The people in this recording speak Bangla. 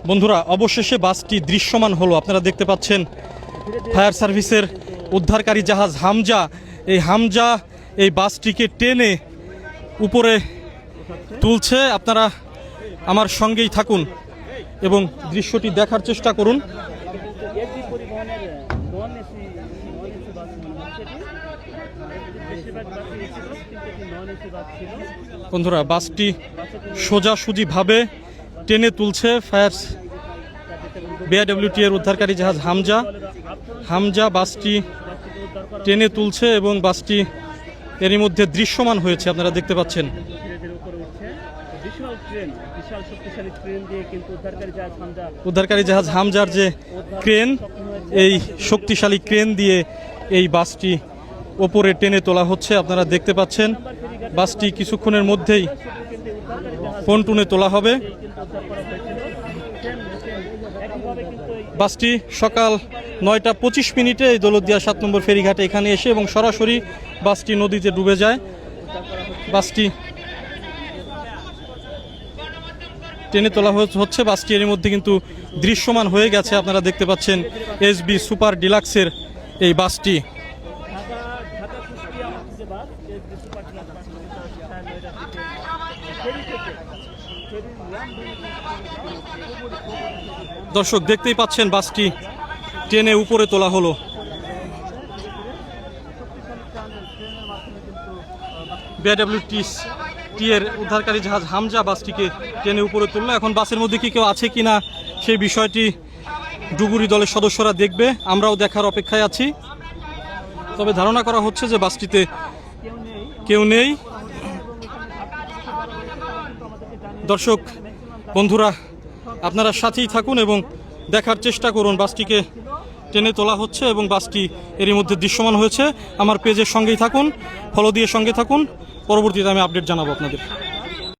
বন্ধুরা অবশেষে বাসটি দৃশ্যমান হলো। আপনারা দেখতে পাচ্ছেন ফায়ার সার্ভিসের উদ্ধারকারী জাহাজ হামজা এই বাসটিকে টেনে উপরে তুলছে। আপনারা আমার সঙ্গেই থাকুন এবং দৃশ্যটি দেখার চেষ্টা করুন। বন্ধুরা বাসটি সোজাসুজিভাবে টেনে তুলছে ফায়ার বিআইডব্লিউটি এর উদ্ধারকারী জাহাজ হামজা বাসটি টেনে তুলছে এবং বাসটি এরই মধ্যে দৃশ্যমান হয়েছে। আপনারা দেখতে পাচ্ছেন উদ্ধারকারী জাহাজ হামজার যে ক্রেন, এই শক্তিশালী ক্রেন দিয়ে এই বাসটি ওপরে টেনে তোলা হচ্ছে। আপনারা দেখতে পাচ্ছেন বাসটি কিছুক্ষণের মধ্যেই পন্টুনে তোলা হবে। বাসটি সকাল 9:25 এই দৌলতদিয়া 7 নম্বর ফেরিঘাটে এখানে এসে এবং সরাসরি বাসটি নদীতে ডুবে যায়। বাসটি টেনে তোলা হচ্ছে। বাসটি এর মধ্যে কিন্তু দৃশ্যমান হয়ে গেছে। আপনারা দেখতে পাচ্ছেন এসবি সুপার ডিলাক্সের এই বাসটি। দর্শক দেখতেই পাচ্ছেন বাসটি টেনে উপরে তোলা হলো। বিআইডব্লিউটি এর উদ্ধারকারী জাহাজ হামজা বাসটিকে টেনে উপরে তুললো। এখন বাসের মধ্যে কি কেউ আছে কিনা সেই বিষয়টি ডুবুরি দলের সদস্যরা দেখবে, আমরাও দেখার অপেক্ষায় আছি। তবে ধারণা করা হচ্ছে যে বাসটিতে কেউ নেই। দর্শক বন্ধুরা আপনারা সাথেই থাকুন এবং দেখার চেষ্টা করুন। বাসটিকে টেনে তোলা হচ্ছে এবং বাসটি এরই মধ্যে দৃশ্যমান হয়েছে। আমার পেজের সঙ্গেই থাকুন, ফলো দিয়ে সঙ্গে থাকুন। পরবর্তীতে আমি আপডেট জানাবো আপনাদের।